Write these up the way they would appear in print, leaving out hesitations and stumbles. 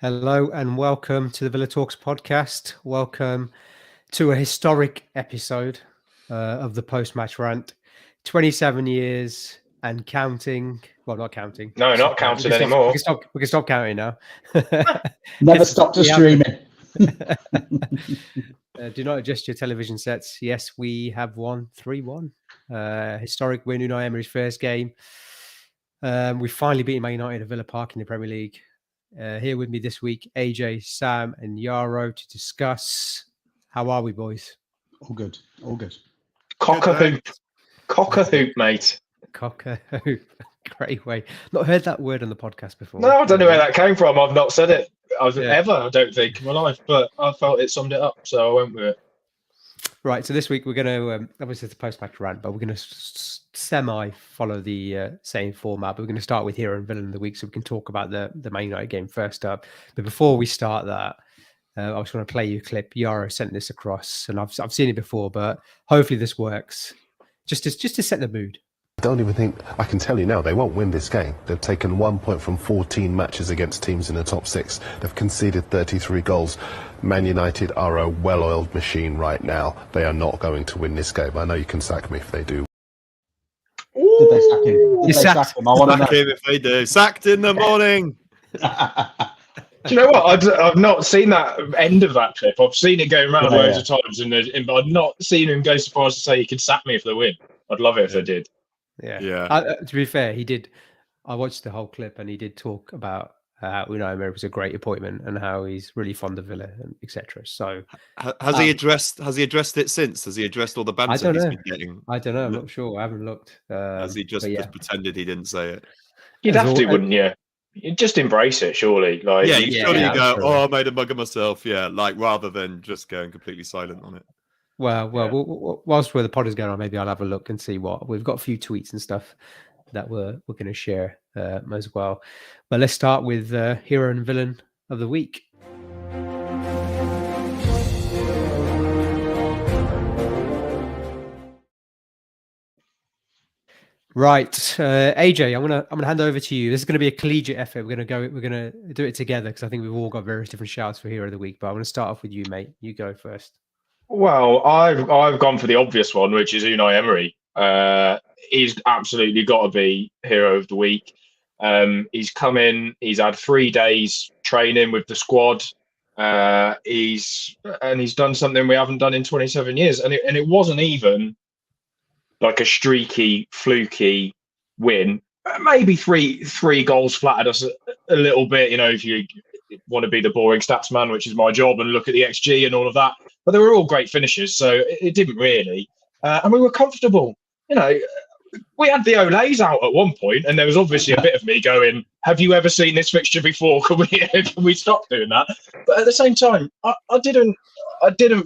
Hello and welcome to the Villa Talks podcast. Welcome to a historic episode of the post-match rant. 27 years and counting. Well, not counting. No, not counting anymore. We can stop counting now. Never stop to streaming. Do not adjust your television sets. Yes, we have won 3-1. Historic win, Unai Emery's first game. We finally beat Man United at Villa Park in the Premier League. Here with me this week, AJ, Sam, and Jaro to discuss. How are we, boys? All good. All good. Cock-a-hoop. Cock-a-hoop, mate. Cock-a-hoop. Great way. Not heard that word on the podcast before. No, I don't know where that came from. I've not said it ever, I don't think, in my life. But I felt it summed it up, so I went with it. Right, so this week we're going to, obviously it's a post-match rant, but we're going to semi-follow the same format. But we're going to start with hero and villain of the week so we can talk about the Man United game first up. But before we start that, I just want to play you a clip. Jaro sent this across, and I've seen it before, but hopefully this works. Just to set the mood. I don't even think, I can tell you now, they won't win this game. They've taken 1 point from 14 matches against teams in the top 6. They've conceded 33 goals. Man United are a well-oiled machine right now. They are not going to win this game. I know you can sack me if they do. Did they sack him? Did they sack him? I want to know. Sack him if they do. Sacked in the morning. Do you know what? I've not seen that end of that clip. I've seen it going around loads of times, but I've not seen him go so far as to say he could sack me if they win. I'd love it if they did. Yeah. To be fair, he did. I watched the whole clip, and he did talk about how Unai Emery was a great appointment and how he's really fond of Villa, and etc. So, has he addressed it since? Has he addressed all the banter he's been getting? I don't know. I'm not sure. I haven't looked. Has he just pretended he didn't say it? You'd have to, wouldn't you? You'd just embrace it, surely. Like, you go, "Oh, I made a mug of myself." Yeah, like rather than just going completely silent on it. Well, whilst the pod is going on, maybe I'll have a look and see what we've got. A few tweets and stuff that we're going to share as well. But let's start with hero and villain of the week. Right, AJ, I'm gonna hand over to you. This is going to be a collegiate effort. We're gonna do it together because I think we've all got various different shouts for hero of the week. But I'm going to start off with you, mate. You go first. Well, I've gone for the obvious one, which is Unai Emery. He's absolutely got to be hero of the week. He's come in. He's had 3 days training with the squad. He's done something we haven't done in 27 years, and it wasn't even like a streaky, fluky win. Maybe three goals flattered us a little bit. You know, if you want to be the boring stats man, which is my job, and look at the XG and all of that. But they were all great finishes, so it didn't really. And we were comfortable. You know, we had the Olays out at one point, and there was obviously a bit of me going, have you ever seen this fixture before? Can we stop doing that? But at the same time, I didn't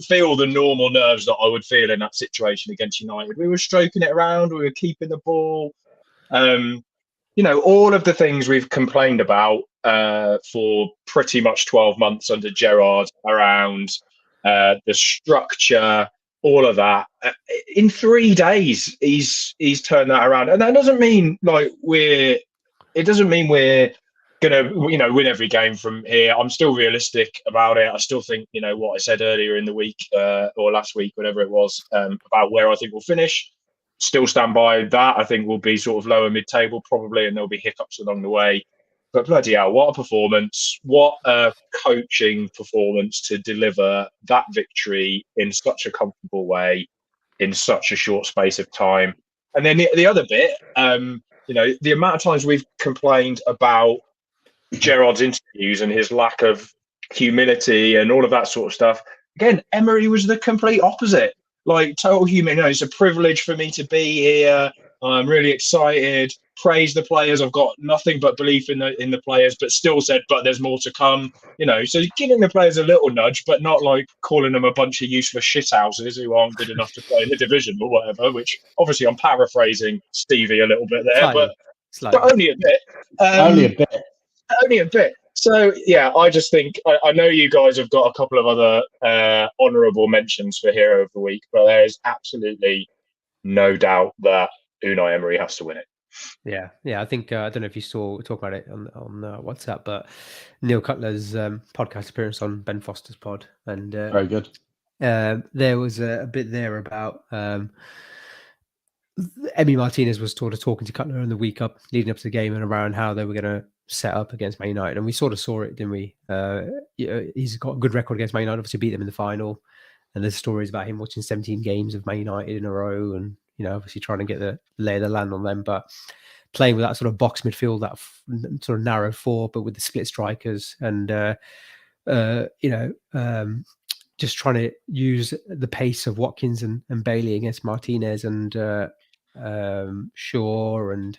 feel the normal nerves that I would feel in that situation against United. We were stroking it around. We were keeping the ball. You know, all of the things we've complained about for pretty much 12 months under Gerrard around the structure, all of that. In 3 days, he's turned that around, and that doesn't mean we're gonna win every game from here. I'm still realistic about it. I still think what I said earlier in the week or last week, whatever it was, about where I think we'll finish. Still stand by that. I think we'll be sort of lower mid-table probably, and there'll be hiccups along the way. But bloody hell, what a performance. What a coaching performance to deliver that victory in such a comfortable way in such a short space of time. And then the other bit, the amount of times we've complained about Gerrard's interviews and his lack of humility and all of that sort of stuff. Again, Emery was the complete opposite. Like total human. It's a privilege for me to be here. I'm really excited. Praise the players. I've got nothing but belief in the players, but still said, but there's more to come. So giving the players a little nudge, but not like calling them a bunch of useless shithouses who aren't good enough to play in the division or whatever. Which obviously I'm paraphrasing Stevie a little bit there, but only a bit. Only a bit. So, yeah, I just think, I know you guys have got a couple of other honourable mentions for Hero of the Week, but there is absolutely no doubt that Unai Emery has to win it. Yeah, I think I don't know if you talk about it on WhatsApp, but Neil Cutler's podcast appearance on Ben Foster's pod, and Very good. there was a bit there about Emery Martinez was sort of talking to Cutler in the week leading up to the game and around how they were going to set up against Man United, and we sort of saw it, didn't we? He's got a good record against Man United. Obviously, beat them in the final, and there's stories about him watching 17 games of Man United in a row, and obviously trying to get the lay of the land on them, but playing with that sort of box midfield, that sort of narrow four, but with the split strikers, and just trying to use the pace of Watkins and Bailey against Martinez and Shaw and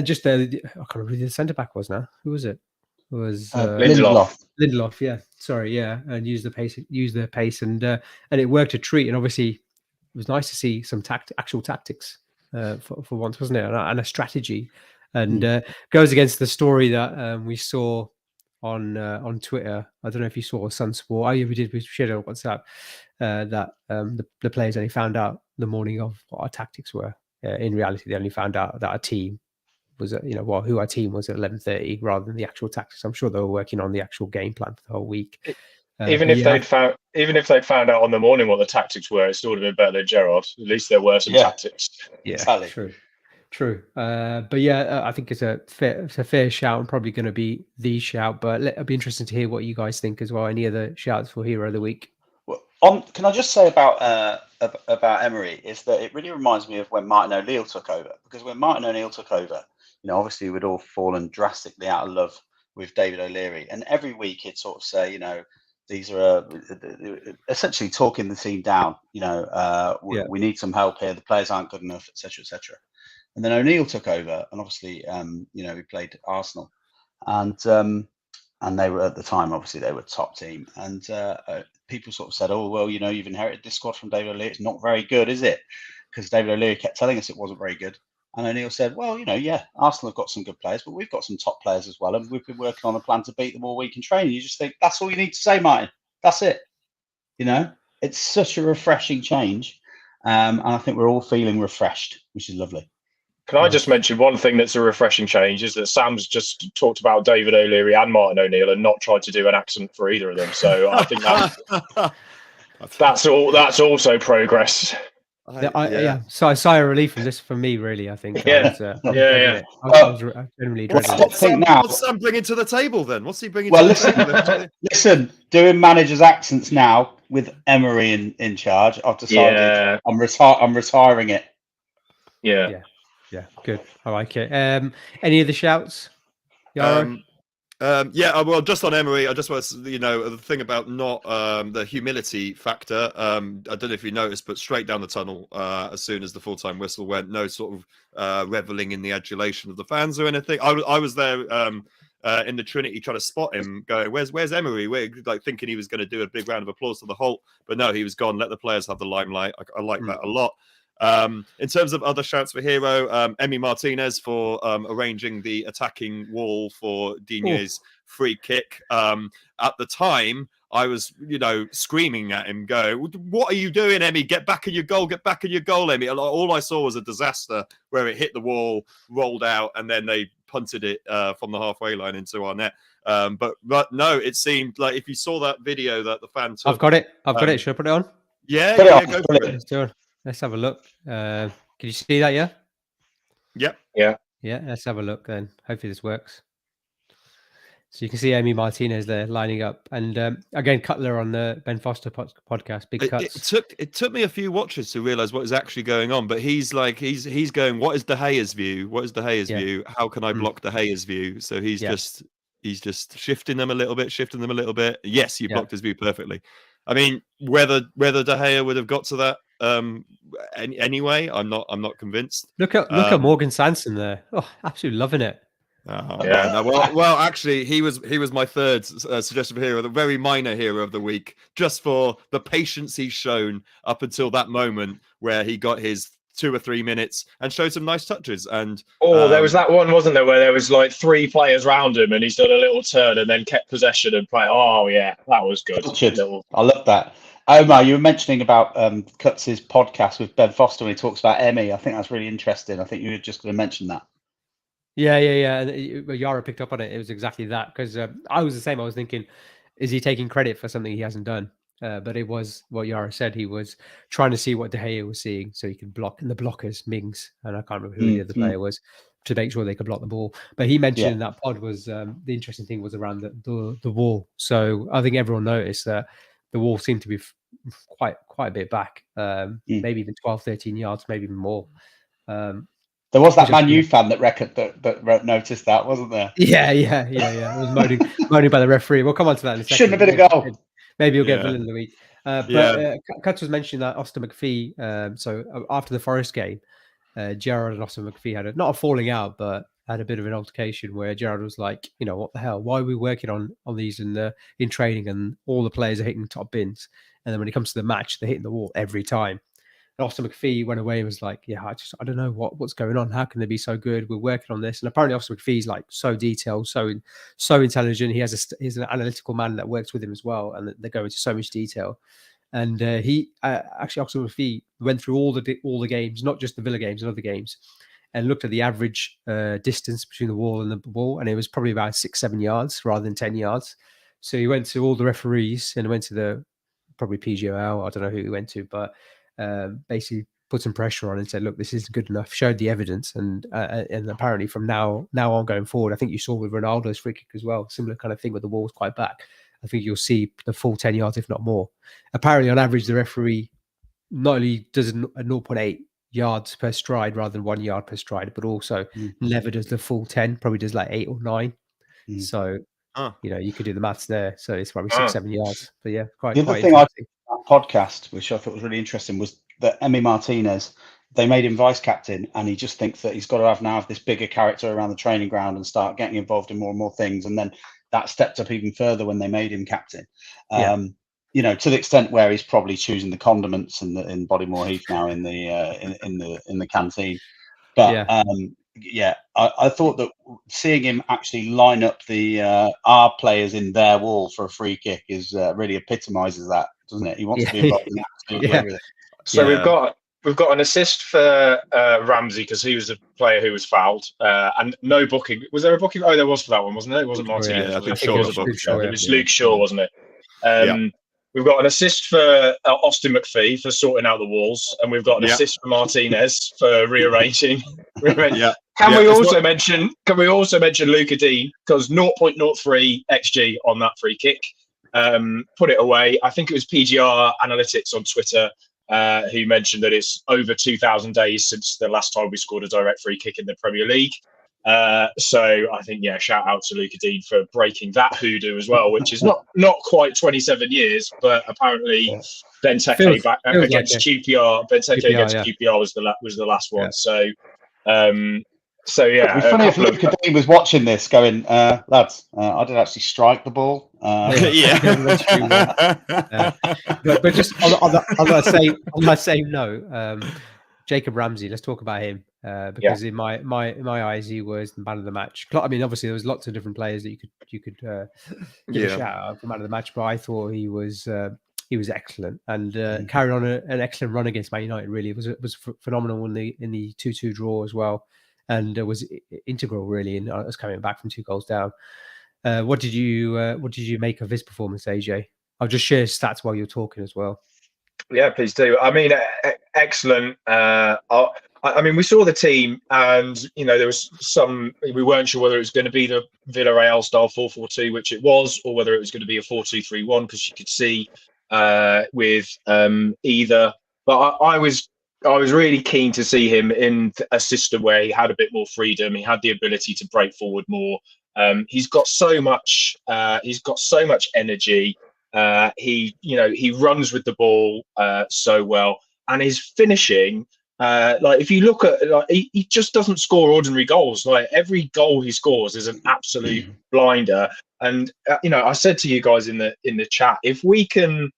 just I can't remember who the centre back was now. Who was it? It was Lindelof. Yeah, sorry. Yeah, and use the pace, and it worked a treat. And obviously, it was nice to see some actual tactics. For once, wasn't it? And a strategy, and goes against the story that we saw on Twitter. I don't know if you saw Sunsport. We did. We shared it on WhatsApp that the players only found out the morning of what our tactics were. In reality, they only found out that our team was who our team was at 11:30 rather than the actual tactics. I'm sure they were working on the actual game plan for the whole week. Even if they'd found out on the morning what the tactics were, it still would have been better than Jaro's. At least there were some tactics. Yeah, exactly. True. But yeah, I think it's a fair shout and probably going to be the shout. But it'll be interesting to hear what you guys think as well. Any other shouts for Hero of the Week? Well, can I just say about Emery is that it really reminds me of when Martin O'Neill took over. Because when Martin O'Neill took over, obviously we'd all fallen drastically out of love with David O'Leary, and every week he'd sort of say, these are essentially talking the team down. We need some help here. The players aren't good enough, etc., etc. And then O'Neill took over, and obviously, he played Arsenal, and they were at the time, obviously, they were top team, and people sort of said, "Oh, well, you've inherited this squad from David O'Leary. It's not very good, is it?" Because David O'Leary kept telling us it wasn't very good. And O'Neill said, well, Arsenal have got some good players, but we've got some top players as well. And we've been working on a plan to beat them all week in training. You just think, that's all you need to say, Martin. That's it. It's such a refreshing change. And I think we're all feeling refreshed, which is lovely. Can I just mention one thing that's a refreshing change is that Sam's just talked about David O'Leary and Martin O'Neill and not tried to do an accent for either of them. So I think that's also progress. So I sigh of relief from this for me, really. I think. I generally what's Sam bringing to the table then? What's he bringing? Well, listen, doing managers' accents now with Emery in charge. I've decided I'm retiring it. Yeah, good. I like it. Any of the shouts? Jaro? Well, just on Emery, I just want to, the thing about not the humility factor. I don't know if you noticed, but straight down the tunnel as soon as the full-time whistle went, no sort of reveling in the adulation of the fans or anything. I was there in the Trinity trying to spot him, going, "Where's Emery?" Thinking he was going to do a big round of applause to the Holt, but no, he was gone. Let the players have the limelight. I like that a lot. In terms of other shouts for Hero, Emery Martinez for arranging the attacking wall for Digne's free kick. At the time, I was, screaming at him, going, "What are you doing, Emmy? Get back in your goal! Get back in your goal, Emmy!" All I saw was a disaster where it hit the wall, rolled out, and then they punted it from the halfway line into our net. But no, it seemed like if you saw that video that the fan took, I've got it. Should I put it on? Yeah, go for it. Sure. Let's have a look. Can you see that? Yeah. Yeah. Let's have a look then. Hopefully this works. So you can see Emery Martinez there lining up, and again Cutler on the Ben Foster podcast. Big cuts. It took me a few watches to realize what is actually going on, but he's going, "What is De Gea's view? What is De Gea's view? How can I block De Gea's view?" So he's just shifting them a little bit. Yes, you blocked his view perfectly. I mean, whether De Gea would have got to that anyway, I'm not convinced. Look at Morgan Sanson there. Oh, absolutely loving it. Well, actually, he was my third suggestion for Hero, the very minor Hero of the Week, just for the patience he's shown up until that moment where he got his 2 or 3 minutes and showed some nice touches. And there was that one, wasn't there, where there was like 3 players around him and he's done a little turn and then kept possession and played. Oh yeah, that was good. I love that. Omar, you were mentioning about Cuts' podcast with Ben Foster when he talks about Emery. I think that's really interesting. I think you were just going to mention that. Yeah. And Jaro picked up on it. It was exactly that, because I was the same. I was thinking, is he taking credit for something he hasn't done? But it was what Jaro said. He was trying to see what De Gea was seeing so he could block. And the blockers, Mings, and I can't remember who the other player was, to make sure they could block the ball. But he mentioned in that pod was the interesting thing was around the wall. So I think everyone noticed that the wall seemed to be quite a bit back, maybe even 12, 13 yards, maybe even more. There was that Man U fan that noticed that, wasn't there? Yeah. It was moaning by the referee. We'll come on to that in a second. Shouldn't have been a goal. Maybe you'll get villain of the week. But Cuts was mentioning that Austin McPhee. So after the Forest game, Gerrard and Austin McPhee had not a falling out, but had a bit of an altercation where Gerrard was like, what the hell? Why are we working on these in training, and all the players are hitting top bins, and then when it comes to the match, they're hitting the wall every time. And Austin McPhee went away and was like, yeah, I don't know what's going on. How can they be so good? We're working on this. And apparently Austin McPhee's like so detailed, so intelligent. He has he's an analytical man that works with him as well. And they go into so much detail. And he actually, Austin McPhee went through all the games, not just the Villa games and other games, and looked at the average distance between the wall and the ball. And it was probably about 6-7 yards rather than 10 yards. So he went to all the referees and went to probably PGOL. I don't know who he went to, but basically put some pressure on and said, look, this isn't good enough, showed the evidence. And apparently from now on going forward, I think you saw with Ronaldo's free kick as well, similar kind of thing where the wall was quite back. I think you'll see the full 10 yards, if not more. Apparently on average, the referee not only does a 0.8 yards per stride rather than 1 yard per stride, but also never does the full 10, probably does like 8 or 9. So, you could do the maths there. So it's probably 6-7 yards. But yeah, quite the other thing interesting. Podcast, which I thought was really interesting, was that Emery Martinez, they made him vice captain, and he just thinks that he's got to have this bigger character around the training ground and start getting involved in more and more things. And then that stepped up even further when they made him captain. To the extent where he's probably choosing the condiments in Bodymore Heath now in the canteen. But I thought that seeing him actually line up our players in their wall for a free kick is really epitomises that, doesn't it? He wants to be involved in absolutely everything. So we've got an assist for Ramsey, because he was the player who was fouled, and no booking. Was there a booking? Oh, there was for that one, wasn't there? It wasn't Martinez. Yeah, I think Shaw was a booking. It was Luke Shaw, wasn't it? We've got an assist for Austin McPhee for sorting out the walls, and we've got an assist for Martinez for rearranging. Can we also mention Luca Dean, because 0.03 XG on that free kick, put it away. I think it was PGR Analytics on Twitter who mentioned that it's over 2,000 days since the last time we scored a direct free kick in the Premier League. So I think, shout out to Luca Dean for breaking that hoodoo as well, which is not quite 27 years, but apparently Benteke back against QPR. Benteke against QPR was the last one. Yeah. It'd be funny if Luca Dean was watching this, going, "Lads, I did actually strike the ball." But just on that same note, Jacob Ramsey. Let's talk about him because in my eyes, he was the man of the match. I mean, obviously there was lots of different players that you could give a shout out for man of the match, but I thought he was excellent and carried on an excellent run against Man United. Really, it was phenomenal in the 2-2 draw as well, and it was integral really in us coming back from 2 goals down. What did you make of his performance, AJ? I'll just share stats while you're talking as well. Yeah, please do. I mean, excellent. I mean, we saw the team, and there was we weren't sure whether it was going to be the Villarreal style 4-4-2, which it was, or whether it was going to be a 4-2-3-1, because you could see with either. But I was really keen to see him in a system where he had a bit more freedom. He had the ability to break forward more. He's got so much energy. He runs with the ball so well, and his finishing. If you look at, he just doesn't score ordinary goals. Like, every goal he scores is an absolute blinder. And I said to you guys in the chat, if we can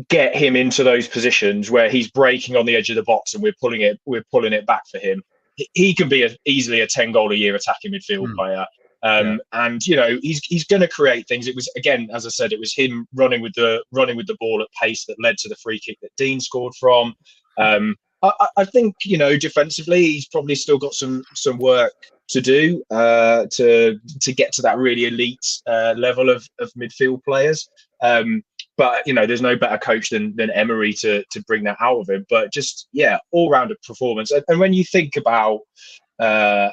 get him into those positions where he's breaking on the edge of the box and we're pulling it back for him, he can be easily a 10 goal a year attacking midfield player. And you know, he's going to create things. It was, again, as I said, it was him running with the ball at pace that led to the free kick that Dean scored from. I think, you know, defensively, he's probably still got some work to do to get to that really elite level of midfield players. But you know, there's no better coach than Emery to bring that out of him. But just, yeah, all-rounded performance. And when you think about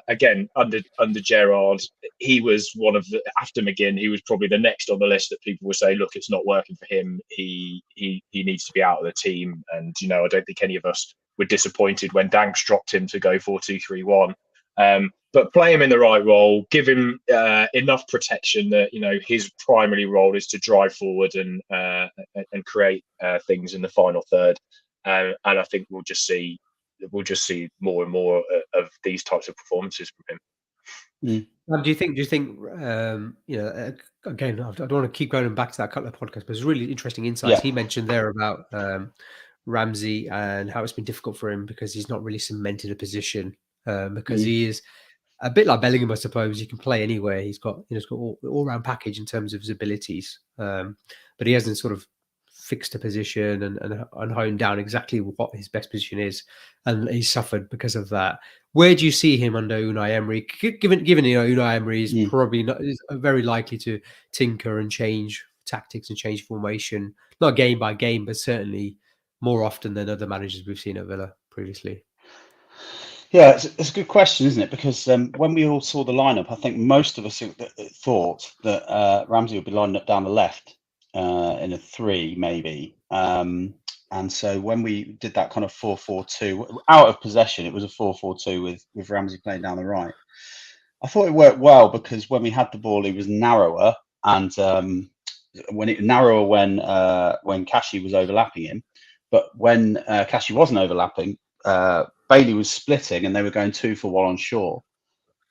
again, under Gerrard, he was one of the, after McGinn, he was probably the next on the list that people would say, look, it's not working for him. He needs to be out of the team. And you know, I don't think any of us were disappointed when Danks dropped him to go 4-2-3-1. But play him in the right role, give him enough protection that, you know, his primary role is to drive forward and create things in the final third. And I think we'll just see more and more of these types of performances from him. Do you think? You know, again, I don't want to keep going back to that couple of podcasts, but it's really interesting insights. He mentioned there about Ramsey and how it's been difficult for him because he's not really cemented a position. Because he is a bit like Bellingham, I suppose. He can play anywhere. He's got, you know, he's got all-round package in terms of his abilities, but he hasn't sort of fixed a position and honed down exactly what his best position is, and he's suffered because of that. Where do you see him under Unai Emery? Given you know, Unai Emery is probably not, is very likely to tinker and change tactics and change formation, not game by game, but certainly more often than other managers we've seen at Villa previously. Yeah, it's a good question, isn't it? Because when we all saw the lineup, I think most of us thought that Ramsey would be lining up down the left in a 3, maybe. And so when we did that kind of 4-4-2, out of possession, it was a 4-4-2 with Ramsey playing down the right. I thought it worked well because when we had the ball, he was narrower, and narrower when Kashi was overlapping him. But when Kashi wasn't overlapping, Bailey was splitting and they were going 2 for 1 on Shaw.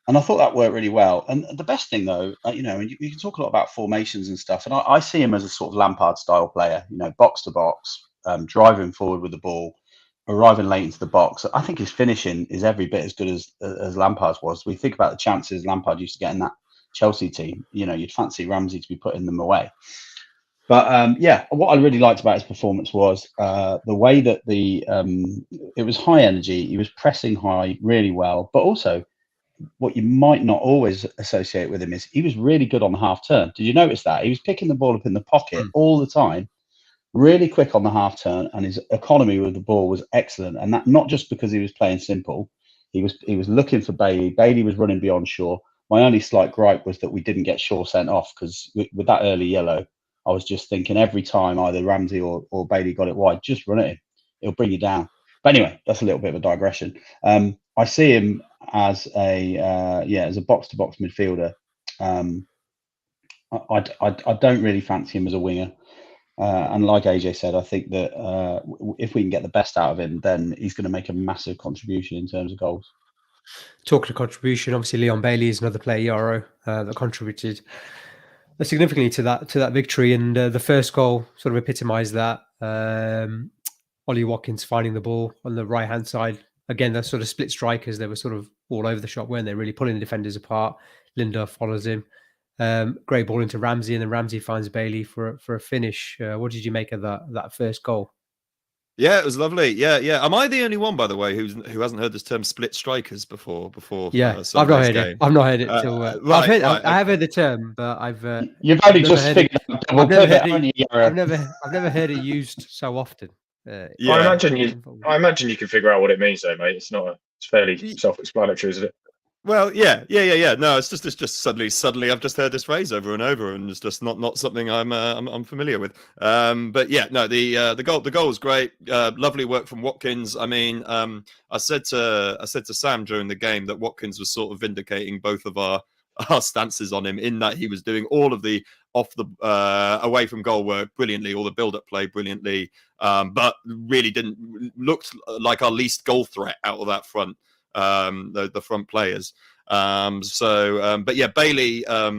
And I thought that worked really well. And the best thing, though, you know, you can talk a lot about formations and stuff. And I see him as a sort of Lampard style player, you know, box to box, driving forward with the ball, arriving late into the box. I think his finishing is every bit as good as Lampard's was. We think about the chances Lampard used to get in that Chelsea team. You know, you'd fancy Ramsey to be putting them away. But yeah, what I really liked about his performance was the way that it was high energy. He was pressing high really well, but also what you might not always associate with him is he was really good on the half turn. Did you notice that? He was picking the ball up in the pocket all the time, really quick on the half turn, and his economy with the ball was excellent. And that not just because he was playing simple, he was looking for Bailey. Bailey was running beyond Shaw. My only slight gripe was that we didn't get Shaw sent off because with that early yellow, I was just thinking every time either Ramsey or Bailey got it wide, just run at him. It'll bring you down. But anyway, that's a little bit of a digression. I see him as a box-to-box midfielder. I don't really fancy him as a winger. And like AJ said, I think that if we can get the best out of him, then he's going to make a massive contribution in terms of goals. Talking of contribution, obviously Leon Bailey is another player, Jaro, that contributed significantly to that victory, and the first goal sort of epitomised that. Ollie Watkins finding the ball on the right hand side. Again, those sort of split strikers, they were sort of all over the shop, weren't they? Really pulling the defenders apart. Linda follows him. Great ball into Ramsey, and then Ramsey finds Bailey for a finish. What did you make of that first goal? Yeah, it was lovely. Yeah. Am I the only one, by the way, who hasn't heard this term "split strikers" before? Yeah, I've not heard it. I've not heard it till. I have heard the term, but you've only just figured out double pivot, haven't you? I've never heard it used so often. Yeah. I imagine you can figure out what it means, though, mate. It's fairly self-explanatory, isn't it? Well, yeah. No, it's just suddenly I've just heard this phrase over and over, and it's just not something I'm familiar with. But yeah, no, the goal was great. Lovely work from Watkins. I mean, I said to Sam during the game that Watkins was sort of vindicating both of our stances on him, in that he was doing all of the away from goal work brilliantly, all the build-up play brilliantly, but really looked like our least goal threat out of that front. The front players. But yeah, Bailey, I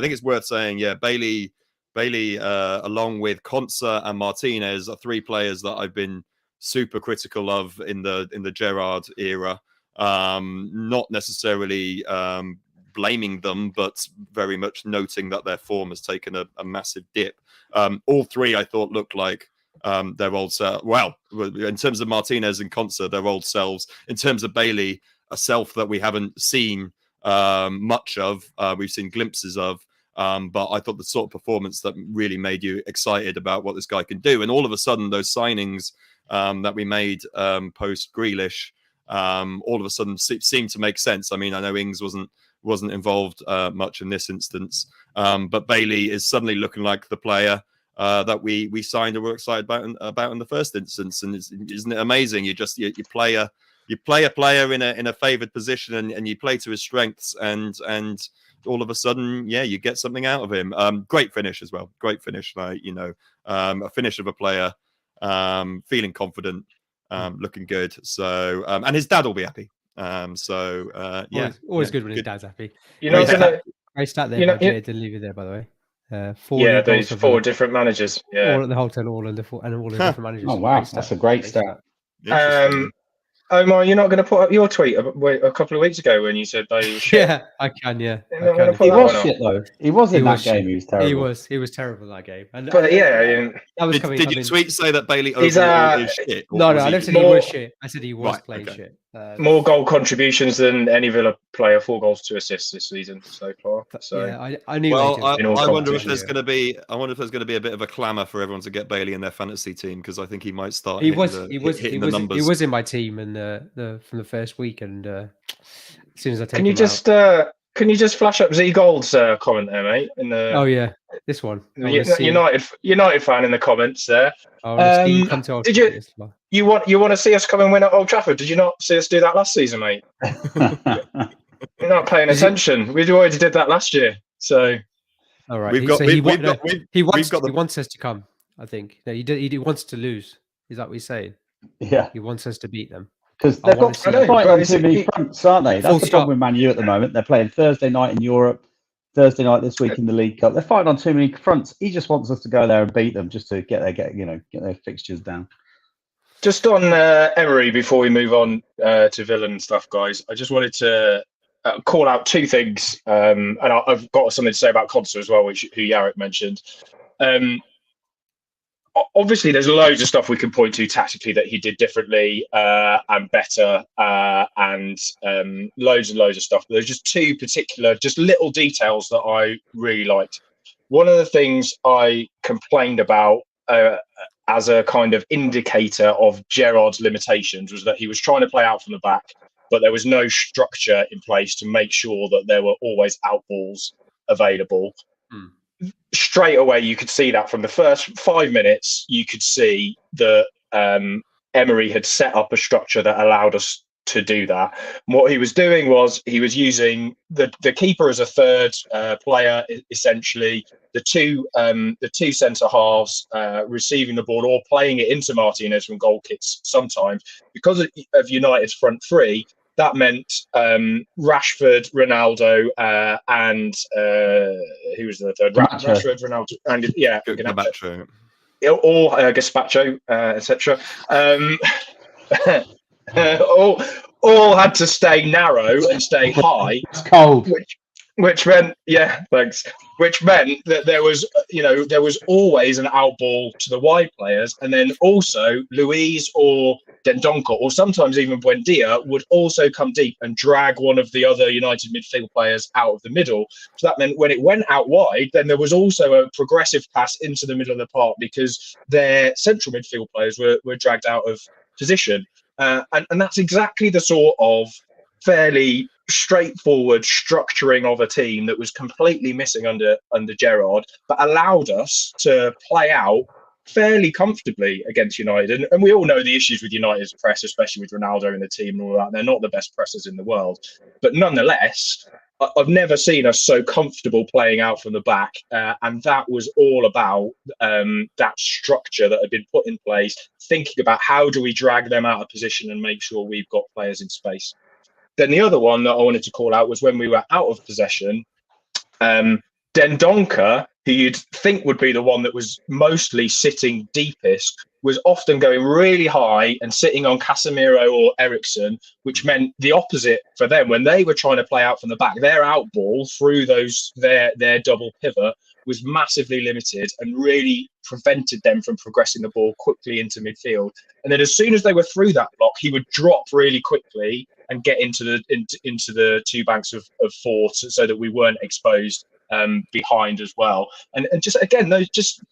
think it's worth saying, Bailey, along with Konsa and Martinez are 3 players that I've been super critical of in the Gerrard era. Not necessarily blaming them, but very much noting that their form has taken a massive dip. All three, I thought, looked like their old self. Well, in terms of Martinez and Konsa, their old selves. In terms of Bailey, a self that we haven't seen much of. We've seen glimpses of. But I thought the sort of performance that really made you excited about what this guy can do. And all of a sudden, those signings that we made post Grealish, all of a sudden seemed to make sense. I mean, I know Ings wasn't involved much in this instance, but Bailey is suddenly looking like the player that we signed and were excited about in the first instance. And isn't it amazing? You play a player in a favoured position and you play to his strengths and all of a sudden, you get something out of him. Great finish as well. Great finish, a finish of a player, feeling confident, looking good. So, and his dad will be happy. Always good when his dad's happy. Great stat there. Didn't leave it there, by the way. Those 4 different managers. Yeah, all at the whole time, all in the different managers. Oh wow, that's a great stat. Omar, you're not going to put up your tweet a couple of weeks ago when you said they were shit. Yeah, I can. Yeah, he was shit though. He was in that game. He was terrible. He was terrible in that game. And but that was did your tweet say that Bailey overall is shit? No, I never said he was shit. I said he was playing shit. More goal contributions than any Villa player, 4 goals, 2 assists this season so far. So yeah, I knew. Well, I wonder if there's going to be. I wonder if there's going to be a bit of a clamour for everyone to get Bailey in their fantasy team because I think he might start. He was in my team and from the first week, and as soon as I take can you just flash up Z Gold's comment there, mate? Oh yeah, this one. United fan in the comments there. Did you want to see us come and win at Old Trafford? Did you not see us do that last season, mate? You're not paying attention. We already did that last year. So all right, he wants us to come. I think he wants to lose. Is that what he's saying? Yeah, he wants us to beat them. Because they've got fighting on too many fronts, aren't they? That's the problem with Man U at the moment. They're playing Thursday night in Europe, Thursday night this week in the League Cup. They're fighting on too many fronts. He just wants us to go there and beat them just to get their fixtures down. Just on Emery, before we move on to Villa and stuff, guys, I just wanted to call out 2 things, and I've got something to say about Konsa as well, who Jarek mentioned. Obviously, there's loads of stuff we can point to tactically that he did differently and better, and loads and loads of stuff. But there's just 2 particular, just little details that I really liked. One of the things I complained about as a kind of indicator of Gerrard's limitations was that he was trying to play out from the back, but there was no structure in place to make sure that there were always out balls available. Straight away, you could see that from the first 5 minutes, you could see that Emery had set up a structure that allowed us to do that. And what he was doing was he was using the keeper as a third player, essentially, the two centre halves receiving the ball or playing it into Martinez from goal kicks sometimes. Because of United's front 3, that meant Rashford, Ronaldo, and who was the third? Rashford, Ronaldo, and Gazpacho. Or Gazpacho, etc. All had to stay narrow and stay high. It's cold. Which meant, thanks. Which meant that there was always an out ball to the wide players, and then also Luiz or Dendoncker, or sometimes even Buendia, would also come deep and drag one of the other United midfield players out of the middle. So that meant when it went out wide, then there was also a progressive pass into the middle of the park because their central midfield players were dragged out of position. And that's exactly the sort of fairly straightforward structuring of a team that was completely missing under Gerrard, but allowed us to play out fairly comfortably against United. And we all know the issues with United's press, especially with Ronaldo in the team and all that. They're not the best pressers in the world. But nonetheless, I've never seen us so comfortable playing out from the back. And that was all about that structure that had been put in place, thinking about how do we drag them out of position and make sure we've got players in space. Then the other one that I wanted to call out was when we were out of possession, Dendoncker, who you'd think would be the one that was mostly sitting deepest, was often going really high and sitting on Casemiro or Ericsson, which meant the opposite for them. When they were trying to play out from the back, their out ball through their double pivot was massively limited and really prevented them from progressing the ball quickly into midfield. And then as soon as they were through that block, he would drop really quickly and get into the two banks of four, so that we weren't exposed behind as well. And just again, those just,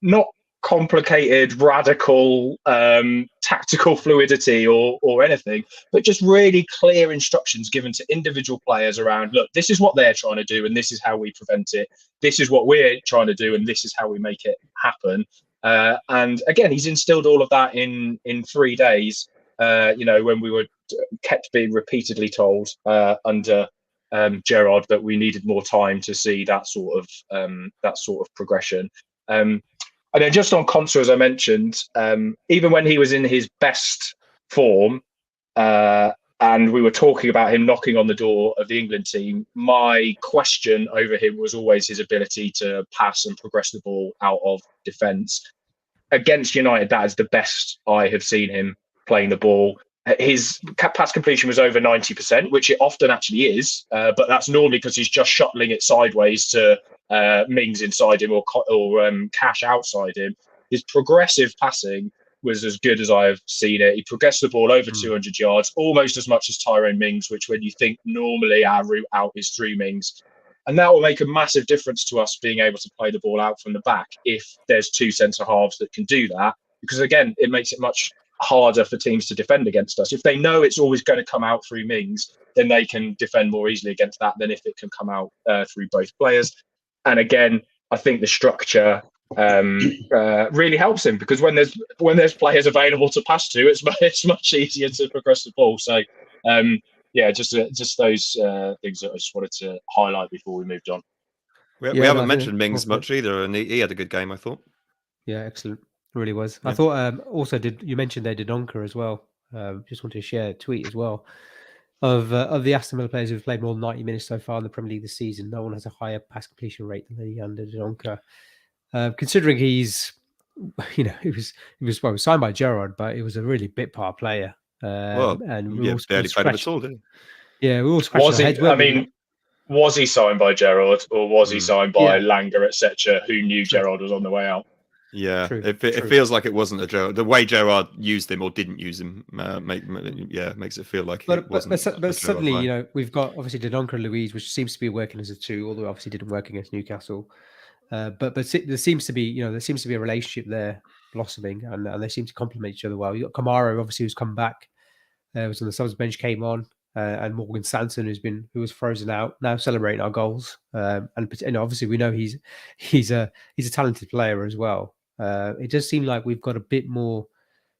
not complicated, radical, tactical fluidity or anything, but just really clear instructions given to individual players around, look, this is what they're trying to do and this is how we prevent it. This is what we're trying to do and this is how we make it happen. And again, he's instilled all of that in 3 days, when we were kept being repeatedly told under Gerrard that we needed more time to see that sort of progression. And then just on Konsa, as I mentioned, even when he was in his best form, and we were talking about him knocking on the door of the England team, my question over him was always his ability to pass and progress the ball out of defence. Against United, that is the best I have seen him playing the ball. His pass completion was over 90%, which it often actually is, but that's normally because he's just shuttling it sideways to Mings inside him or Cash outside him. His progressive passing was as good as I have seen it. He progressed the ball over 200 yards, almost as much as Tyrone Mings, which when you think normally our route out is through Mings. And that will make a massive difference to us being able to play the ball out from the back if there's two centre-halves that can do that. Because, again, it makes it much harder for teams to defend against us. If they know it's always going to come out through Mings, then they can defend more easily against that than if it can come out through both players. And again, I think the structure really helps him, because when there's players available to pass to, it's much easier to progress the ball. So just those things that I just wanted to highlight before we moved on. We haven't mentioned Mings much either, and he had a good game, I thought. Yeah, excellent. Really was. Yeah. I thought also you mentioned there Dendoncker as well. Just wanted to share a tweet as well of the Aston Villa players who've played more than 90 minutes so far in the Premier League this season. No one has a higher pass completion rate than he under Dendoncker. Considering he's, he was signed by Gerrard, but he was a really bit part player. And we all barely played him at all, did he? Yeah, we all scratched our heads. Was he signed by Gerrard, or was he signed by Langer, etc., who knew Gerrard was on the way out? Yeah, true. It feels like it wasn't a Gerrard. The way Gerrard used him or didn't use him, makes it feel like it wasn't. But suddenly, we've got obviously Dendoncker and Louise, which seems to be working as a two, although obviously didn't work against Newcastle. But there seems to be a relationship there blossoming, and they seem to complement each other well. You got Kamara, obviously, who's come back, was on the subs bench, came on, and Morgan Sanson, who was frozen out, now celebrating our goals. And obviously we know he's a talented player as well. It does seem like we've got a bit more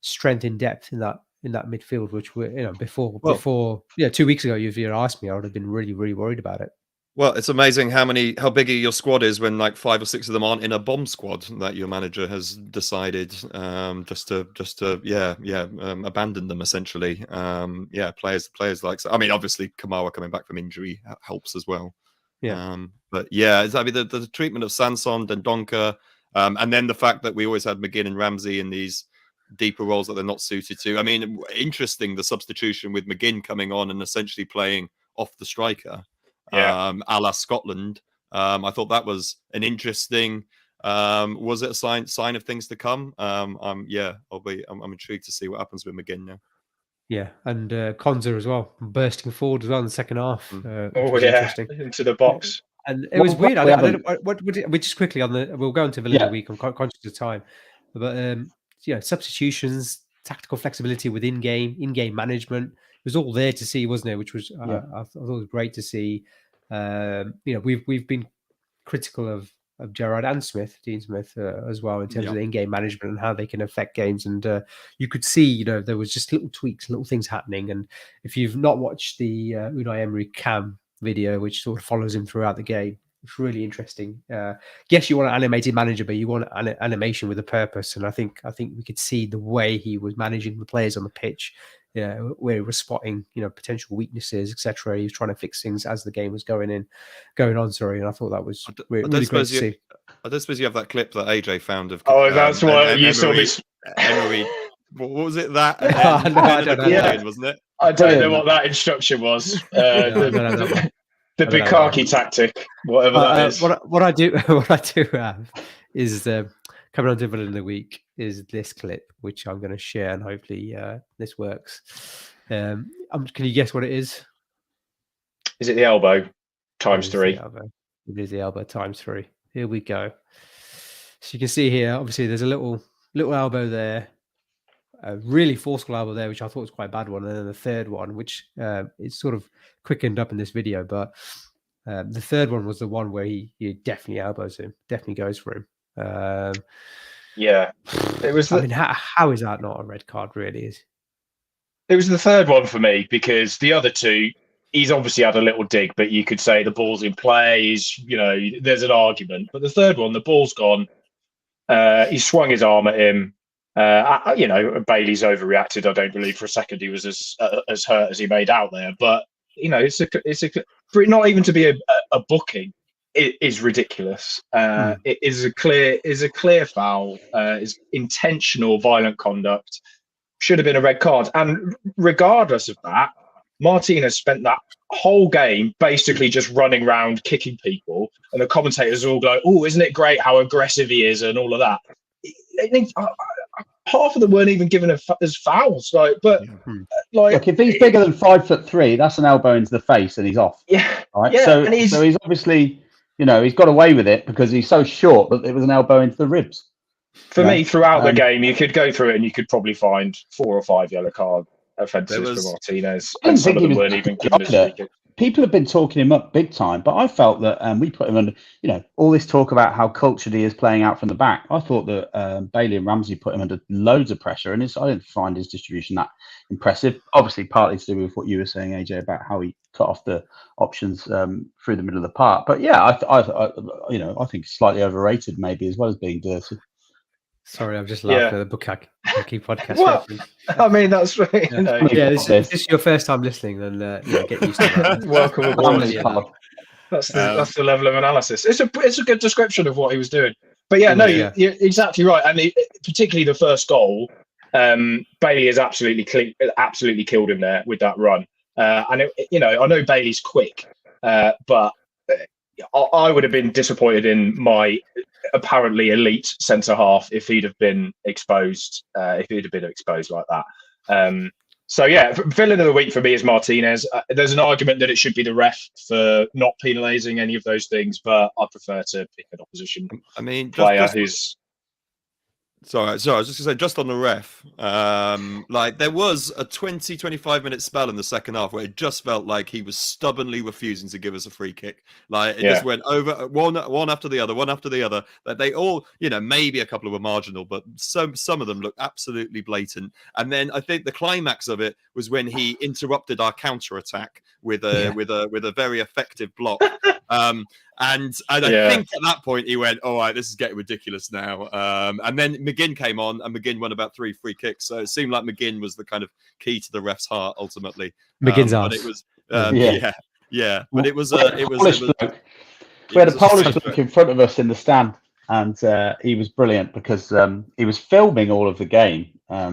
strength in depth in that midfield, which we're before 2 weeks ago, if you asked me, I would have been really, really worried about it. Well, it's amazing how big your squad is when like 5 or 6 of them aren't in a bomb squad that your manager has decided just to abandon them essentially. Players like, I mean, obviously Kamara coming back from injury helps as well. Yeah. But yeah, the treatment of Sanson, Dendoncker, and then the fact that we always had McGinn and Ramsey in these deeper roles that they're not suited to. I mean, interesting the substitution with McGinn coming on and essentially playing off the striker. A la Scotland. I thought that was an interesting. Was it a sign of things to come? I'm intrigued to see what happens with McGinn now. Yeah, and Konsa as well, bursting forward as well in the second half. Into the box. And it was weird. I don't know what we just quickly we'll go into Villa in the week. I'm conscious of time, but substitutions, tactical flexibility with in-game management. It was all there to see, wasn't it? Which was I thought it was great to see. We've been critical of Gerrard and Dean Smith as well in terms of the in-game management and how they can affect games. And you could see, there was just little tweaks, little things happening. And if you've not watched the Unai Emery cam video, which sort of follows him throughout the game, It's really interesting. Yes, you want an animated manager, but you want an animation with a purpose. And I think we could see the way he was managing the players on the pitch, where he was spotting, potential weaknesses, etc. He was trying to fix things as the game was going on. Sorry, and I thought that was really great to see. I don't suppose you have that clip that AJ found of. Oh, that's what you saw me. Emery. What was it? That No, I don't know. Yeah. Wasn't it? I don't know what that instruction was. The Bukaki tactic, whatever that is. What I do have is coming on to Villa in the week is this clip, which I'm going to share, and hopefully this works. Can you guess what it is? Is it the elbow times 3? It is the elbow times 3. Here we go. So you can see here, obviously, there's a little elbow there. A really forceful elbow there, which I thought was quite a bad one, and then the third one, which is sort of quickened up in this video, but the third one was the one where he definitely elbows him, definitely goes for him. Yeah, it was. I mean, how is that not a red card? Really, it was the third one for me, because the other two, he's obviously had a little dig, but you could say the ball's in play. There's an argument, but the third one, the ball's gone. He swung his arm at him. Bailey's overreacted. I don't believe for a second he was as hurt as he made out there. But it's for it not even to be a booking, it is ridiculous. It is a clear foul. It's intentional violent conduct. Should have been a red card. And regardless of that, Martinez spent that whole game basically just running around kicking people, and the commentators all go, "Oh, isn't it great how aggressive he is?" and all of that. Half of them weren't even given as fouls. Look, if he's bigger than 5'3", that's an elbow into the face, and he's off. Yeah, right. Yeah, so he's obviously, he's got away with it because he's so short, but it was an elbow into the ribs. For me, throughout the game, you could go through it and you could probably find 4 or 5 yellow card offences for Martinez, and some of them weren't even given as free kick. People have been talking him up big time, but I felt that we put him under, all this talk about how cultured he is playing out from the back. I thought that Bailey and Ramsey put him under loads of pressure, and I didn't find his distribution that impressive. Obviously, partly to do with what you were saying, AJ, about how he cut off the options through the middle of the park. But yeah, I think slightly overrated, maybe, as well as being dirty. Sorry, I've just laughed at the Bukaki podcast. Well, I mean, that's right. This is your first time listening, then get used to that. Welcome aboard. That's the level of analysis. It's a good description of what he was doing. But you're exactly right. And particularly the first goal, Bailey has absolutely killed him there with that run. I know Bailey's quick, but I would have been disappointed in my apparently elite centre half if he'd have been exposed. Like that. Villain of the week for me is Martinez. There's an argument that it should be the ref for not penalising any of those things, but I prefer to pick an opposition player who's. Sorry. I was just going to say, just on the ref, there was a 20-25 minute spell in the second half where it just felt like he was stubbornly refusing to give us a free kick. Just went over one after the other. That they all, maybe a couple were marginal, but some of them looked absolutely blatant. And then I think the climax of it was when he interrupted our counter attack with a very effective block. And I think at that point he went, all right, this is getting ridiculous now. And then McGinn came on, and McGinn won about 3 free kicks. So it seemed like McGinn was the kind of key to the ref's heart ultimately. McGinn's but it was, But it was. We had a Polish bloke in front of us in the stand, and he was brilliant because he was filming all of the game.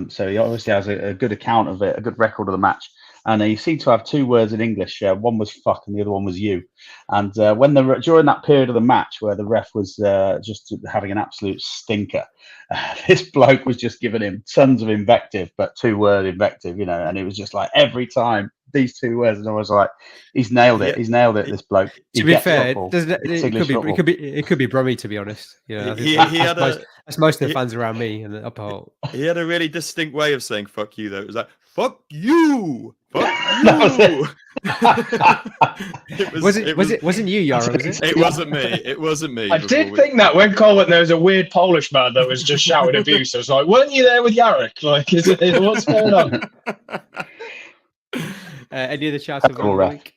So he obviously has a good account of it, a good record of the match. And he seemed to have 2 words in English. One was "fuck" and the other one was "you." And during that period of the match where the ref was just having an absolute stinker, this bloke was just giving him tons of invective, but 2-word invective, and it was just like every time these 2 words, and I was like, he's nailed it. He's nailed it. This bloke. To be fair, it could be Brummy, to be honest. That's most of the fans around me and the upper hole. He had a really distinct way of saying "fuck you," though. It was like "fuck you." Wasn't you, Jaro? Was it? It wasn't me. I did think that when Cole went, there was a weird Polish man that was just shouting abuse. I was like, weren't you there with Jarek? What's going on? Any other shouts of the week?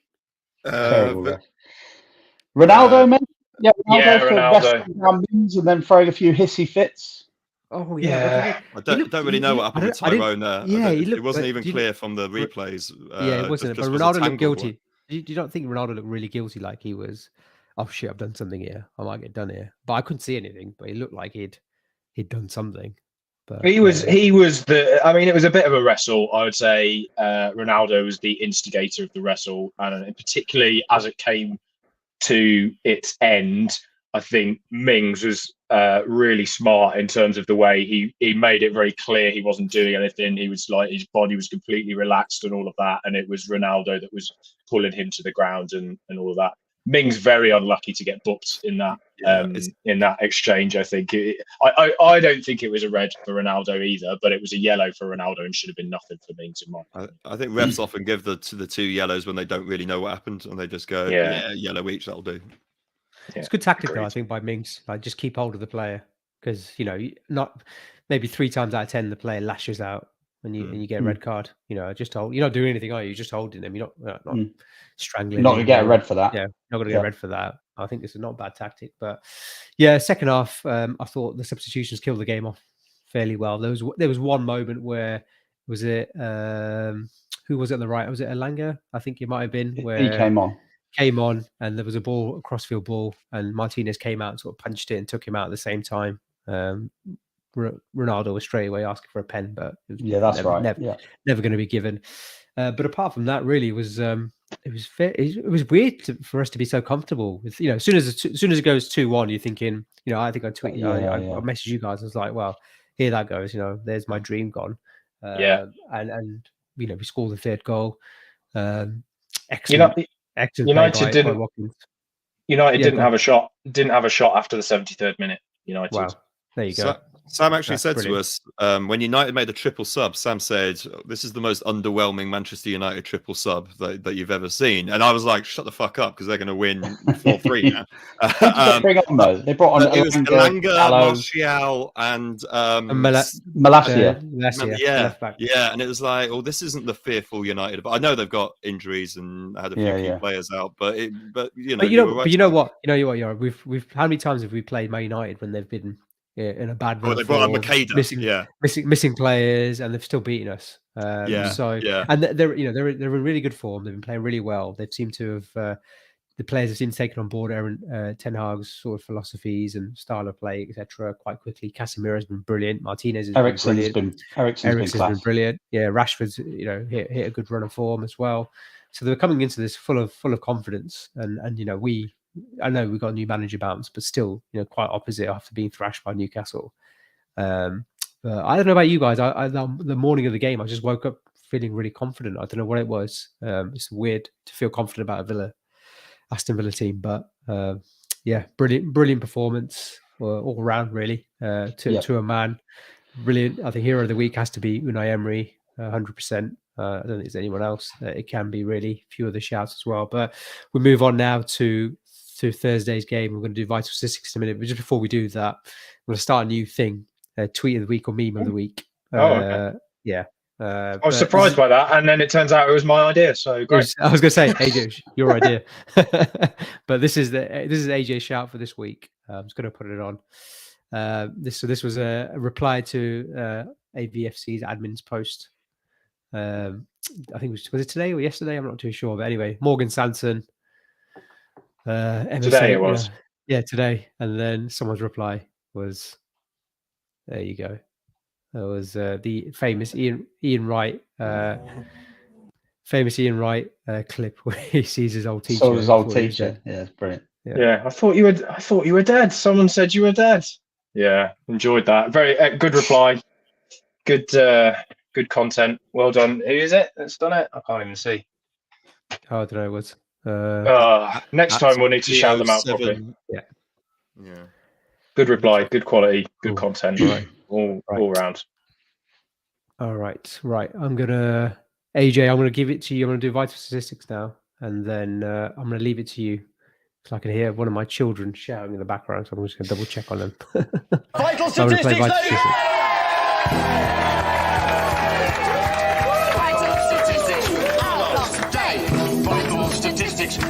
Ronaldo, man. Yeah, Yeah, for Ronaldo. wrestling down Mings and then throwing a few hissy fits. Oh Yeah. I don't really know what happened with Tyrone there. It wasn't even clear from the replays. Yeah, it wasn't. Just But was a Ronaldo looked tangled one. guilty. Do you not think Ronaldo looked really guilty? Like he was, oh shit, I've done something here. I might get done here. But I couldn't see anything. But he looked like he'd done something. But He was the. I mean, it was a bit of a wrestle. I would say Ronaldo was the instigator of the wrestle, and particularly as it came to its end, I think Mings was really smart in terms of the way he made it very clear he wasn't doing anything. He was like, his body was completely relaxed and all of that, and it was Ronaldo that was pulling him to the ground and all of that. Mings very unlucky to get booked in that exchange. I think I don't think it was a red for Ronaldo either, but it was a yellow for Ronaldo and should have been nothing for Mings in my opinion. I think refs often give the 2 yellows when they don't really know what happened, and they just go, yeah yellow each, that'll do. It's good tactic though, I think, by Mings. Like, just keep hold of the player, because not maybe 3 times out of 10 the player lashes out and you get a red card. Just hold. You're not doing anything, are you? You're just holding them. You're not strangling. You're not going to get a red for that. Yeah, not going to get a red for that. I think this is not a bad tactic. But yeah, second half, I thought the substitutions killed the game off fairly well. There was one moment where who was it on the right? Was it Elanga? I think it might have been where he came on and there was a ball, a crossfield ball, and Martinez came out and sort of punched it and took him out at the same time. Ronaldo was straight away asking for a pen, but that's right. Never going to be given. But apart from that, really, it was weird for us to be so comfortable with, as soon as it goes 2-1, you're thinking, I think I tweeted, I messaged you guys. I was like, well, here that goes. There's my dream gone. And we scored the third goal. Excellent. United didn't have a shot. Didn't have a shot after the 73rd minute. United. Wow. There you go. Sam actually said brilliant. To us when United made a triple sub, Sam said, "This is the most underwhelming Manchester United triple sub that you've ever seen." And I was like, "Shut the fuck up," because they're going to win 4-3 now. Bring on though. They brought on it was Elanga, Martial, and Malacia. Yeah, and it was like, "Oh, this isn't the fearful United." But I know they've got injuries and had a few key players out. But you know what, Yara, we've how many times have we played Man United when they've been in a bad run? They brought on Makeda, missing players, and they've still beaten us. And they're in really good form. They've been playing really well. They've seemed to have the players have seemed to take on board Ten Hag's sort of philosophies and style of play, etc. quite quickly. Casemiro's been brilliant. Martinez has been brilliant. Yeah, Rashford's hit a good run of form as well. So they're coming into this full of confidence, and I know we've got a new manager bounce, but still, quite opposite after being thrashed by Newcastle. But I don't know about you guys. The morning of the game, I just woke up feeling really confident. I don't know what it was. It's weird to feel confident about Aston Villa team, but brilliant performance all around, really. To a man, brilliant. I think hero of the week has to be Unai Emery, 100%. I don't think there's anyone else. It can be really a few other shouts as well. But we move on now to Thursday's game. We're going to do vital statistics in a minute. But just before we do that, I'm going to start a new thing: tweet of the week or meme of the week. Okay. Yeah. I was surprised by that, and then it turns out it was my idea. So great. I was going to say, AJ, your idea. But this is AJ's shout for this week. I'm just going to put it on. This was a reply to AVFC's admin's post. I think was it today or yesterday? I'm not too sure. But anyway, Morgan Sanson. Today it was. Today. And then someone's reply was, there you go. That was the famous Ian Wright clip where he sees his old teacher. So his old teacher. Yeah, it's brilliant. Yeah, I thought you were dead. Someone said you were dead. Yeah, enjoyed that. Very good reply. Good content. Well done. Who is it that's done it? I can't even see. I don't know what. Next time we'll need to shout them out properly. Yeah. Good reply. Good quality. Good content. Right. All round. All right. I'm gonna AJ. I'm gonna give it to you. I'm gonna do vital statistics now, and then I'm gonna leave it to you. Because I can hear one of my children shouting in the background, so I'm just gonna double check on them. Vital statistics.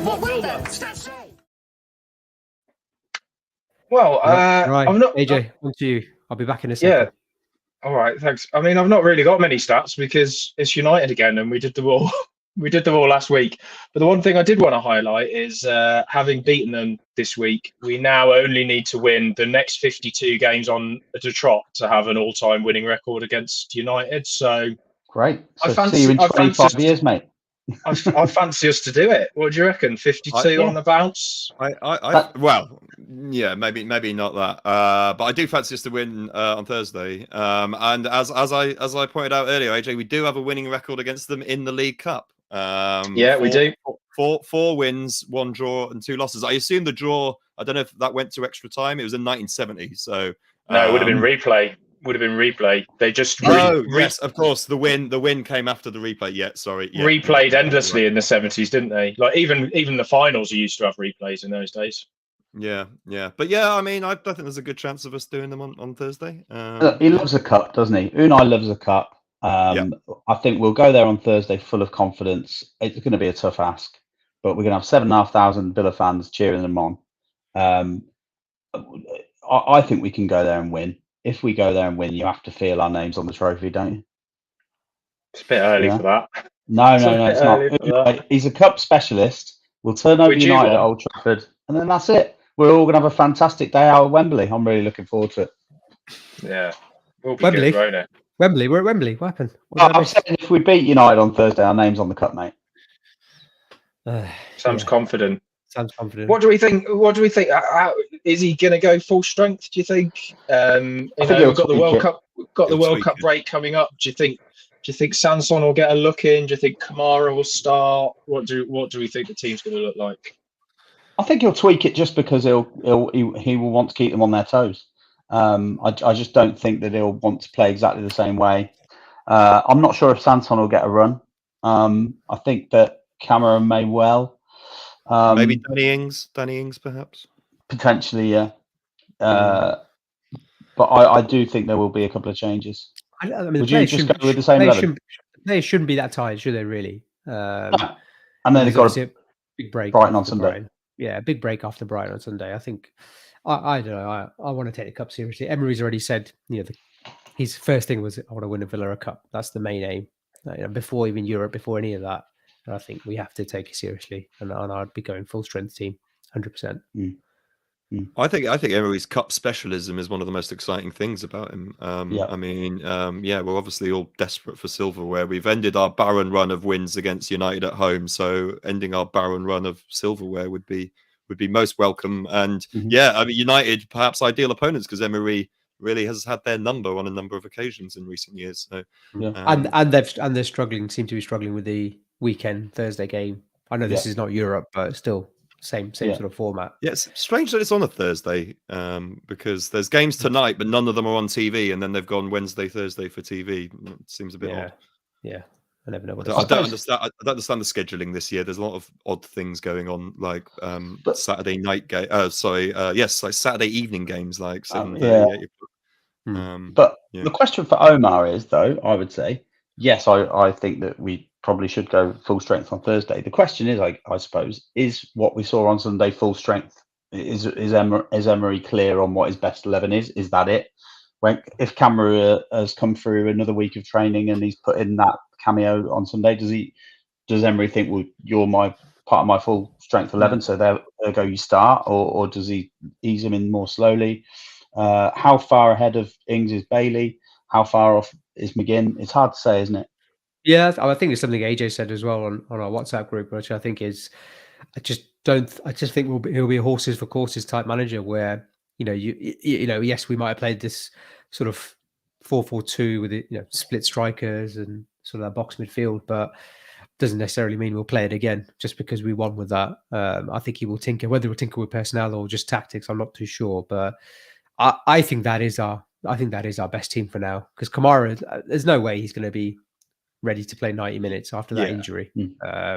What will the stats say? Well, Right, I've not. AJ, on to you. I'll be back in a Yeah. second. All right. Thanks. I mean, I've not really got many stats because it's United again, and we did them all. We did them all last week. But the one thing I did want to highlight is having beaten them this week, we now only need to win the next 52 games on the trot to have an all-time winning record against United. So Great. So I see you in fancy 25 years, mate. I fancy us to do it. What do you reckon? 52 yeah. on the bounce? Well, yeah, maybe not that. But I do fancy us to win on Thursday. And as I pointed out earlier, AJ, we do have a winning record against them in the League Cup. We do. Four wins, 1 draw, and 2 losses. I assume the draw, I don't know if that went to extra time. It was in 1970. So no, it would have been replay. They just yes, of course. The win came after the replay. Yeah, sorry. Yeah, replayed endlessly in the 70s, didn't they? Like even the finals used to have replays in those days. Yeah. But yeah, I mean, I think there's a good chance of us doing them on Thursday. He loves a cup, doesn't he? Unai loves a cup. I think we'll go there on Thursday full of confidence. It's going to be a tough ask, but we're going to have 7,500 Villa fans cheering them on. I think we can go there and win. If we go there and win, you have to feel our names on the trophy, don't you? It's a bit early for that. No, it's not. He's a cup specialist. We'll turn over United at Old Trafford, and then that's it. We're all going to have a fantastic day out at Wembley. I'm really looking forward to it. Yeah. We'll be Wembley? Good, won't it? Wembley, we're at Wembley. What happened? I'm saying if we beat United on Thursday, our name's on the cup, mate. Sam's confident. Sounds confident. What do we think? Is he going to go full strength? Do you think? We've got the World Cup. We've got the World Cup break coming up. Do you think Sanson will get a look in? Do you think Kamara will start? What do we think the team's going to look like? I think he'll tweak it just because he will want to keep them on their toes. I just don't think that he'll want to play exactly the same way. I'm not sure if Sanson will get a run. I think that Kamara may well. Maybe Danny Ings, perhaps. Potentially, yeah. But I do think there will be a couple of changes. I mean, would you just go with the same level? They shouldn't be that tired, should they? Really? And then they've got a big break. Brighton on Sunday. Brighton. Yeah, a big break after Brighton on Sunday. I think. I don't know. I want to take the cup seriously. Emery's already said, his first thing was, I want to win a Villa Cup. That's the main aim. Before even Europe, before any of that. And I think we have to take it seriously. And I'd be going full strength team, 100%. I think Emery's cup specialism is one of the most exciting things about him. I mean, we're obviously all desperate for silverware. We've ended our barren run of wins against United at home, so ending our barren run of silverware would be most welcome. And I mean, United perhaps ideal opponents because Emery really has had their number on a number of occasions in recent years. So and they're seem to be struggling with the weekend Thursday game. I know this is not Europe, but still same sort of format. Yeah, it's strange that it's on a Thursday because there's games tonight, but none of them are on TV, and then they've gone Wednesday, Thursday for TV. It seems a bit odd. Yeah, I never know. I don't understand. I don't understand the scheduling this year. There's a lot of odd things going on, like Saturday night game. Like Saturday evening games, like 7:30. But the question for Omar is, though, I would say, yes, I think that we probably should go full strength on Thursday. The question is, I suppose, is what we saw on Sunday full strength? Is Emery clear on what his best 11 is? Is that it? If Camera has come through another week of training and he's put in that cameo on Sunday, does Emery think, well, you're my part of my full strength 11, so there go you start, or does he ease him in more slowly? How far ahead of Ings is Bailey? How far off is McGinn? It's hard to say, isn't it? Yeah, I think it's something AJ said as well on our WhatsApp group, which I think is, I just think he'll be a horses for courses type manager where, yes, we might have played this sort of 4-4-2 with split strikers and sort of that box midfield, but doesn't necessarily mean we'll play it again just because we won with that. I think he will tinker, whether he'll tinker with personnel or just tactics, I'm not too sure, but I think that is our best team for now, because Kamara, there's no way he's going to be ready to play 90 minutes after that injury.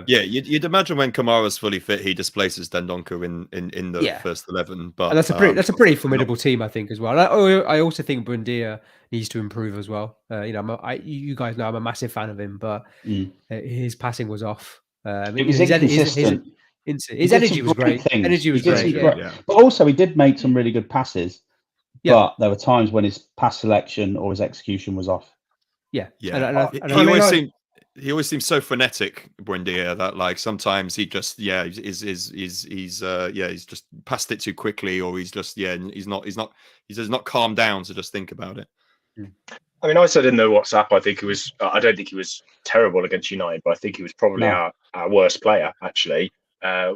You'd imagine when Kamara's fully fit, he displaces Dendoncker in the first 11. But and that's a pretty formidable team, I think, as well. I also think Buendia needs to improve as well. You guys know I'm a massive fan of him, but his passing was off. It was inconsistent. His energy was great. Energy was great. Yeah. But also, he did make some really good passes. Yeah. But there were times when his pass selection or his execution was off. Yeah. Yeah. He always seems so frenetic, Buendia, that like sometimes he just he's just passed it too quickly, or he's just he's not calmed down to just think about it. I mean, I said in the WhatsApp, I don't think he was terrible against United, but I think he was probably our worst player, actually,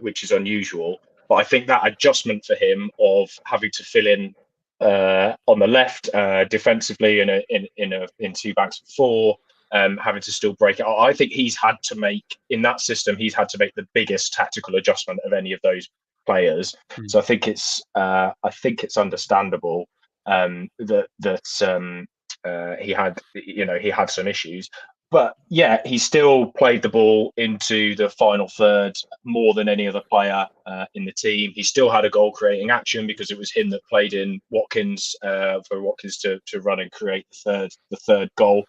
which is unusual. But I think that adjustment for him of having to fill in on the left defensively in two backs of four, having to still break it. I think he's had to make, in that system, he's had to make the biggest tactical adjustment of any of those players. So I think it's understandable that he had some issues, but he still played the ball into the final third more than any other player in the team. He still had a goal creating action because it was him that played in Watkins for Watkins to run and create the third goal.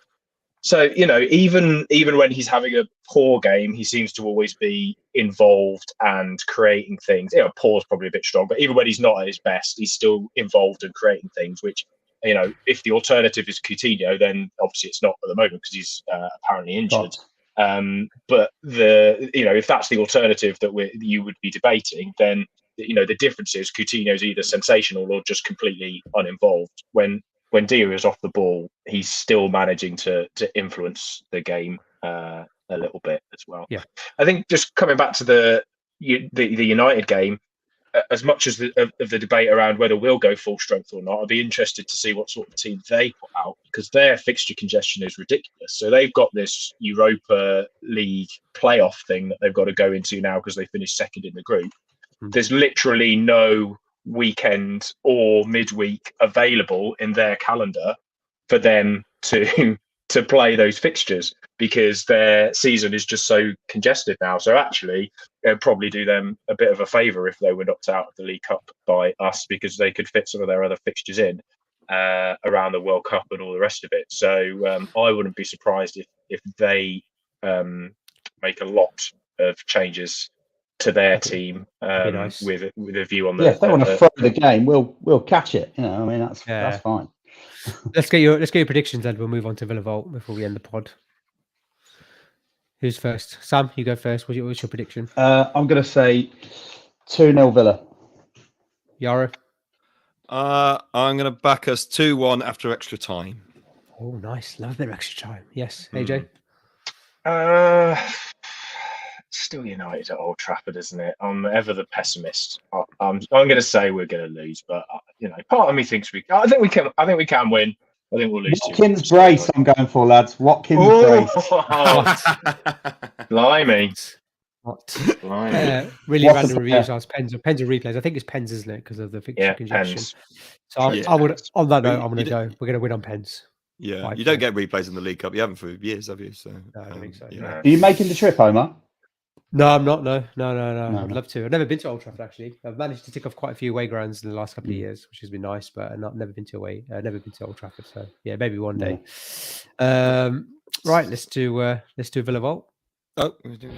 So, even when he's having a poor game, he seems to always be involved and creating things. Poor is probably a bit strong, but even when he's not at his best, he's still involved and creating things, which, if the alternative is Coutinho, then obviously it's not at the moment because he's apparently injured. But if that's the alternative that you would be debating, then, the difference is Coutinho's either sensational or just completely uninvolved. When Dia is off the ball, he's still managing to influence the game a little bit as well. Yeah, I think just coming back to the United game, as much as the debate around whether we'll go full strength or not, I'd be interested to see what sort of team they put out, because their fixture congestion is ridiculous. So they've got this Europa League playoff thing that they've got to go into now because they finished second in the group. There's literally no weekend or midweek available in their calendar for them to play those fixtures because their season is just so congested now. So actually, it'd probably do them a bit of a favour if they were knocked out of the League Cup by us, because they could fit some of their other fixtures in around the World Cup and all the rest of it. So I wouldn't be surprised if they make a lot of changes to their team with a view on the. If they want to throw the game, we'll catch it. That's fine. Let's get your predictions, and we'll move on to Villa Vault before we end the pod. Who's first? Sam, you go first. What's your prediction? I'm going to say 2-0 Villa. Jaro? I'm going to back us 2-1 after extra time. Oh, nice. Love their extra time. Yes. AJ? Still United at Old Trafford, isn't it? I'm ever the pessimist. I'm going to say we're going to lose, but part of me thinks I think we can win. I think we'll lose. Watkins brace. I'm going for, lads. Watkins brace. Blimey. Really random reviews. Pens or replays. I think it's Pens, isn't it? Because of the fixture congestion. Pens. So I would. On that note, I'm going to go. We're going to win on Pens. Yeah, you don't get replays in the League Cup. You haven't for years, have you? So no, I don't think so. Are you making the trip, Omar? No, I'm not. No. I'd love to. I've never been to Old Trafford, actually. I've managed to tick off quite a few away grounds in the last couple of years, which has been nice, but I've never been to Old Trafford. So yeah, maybe one day. Right, let's do Villa Vault. Oh, we do.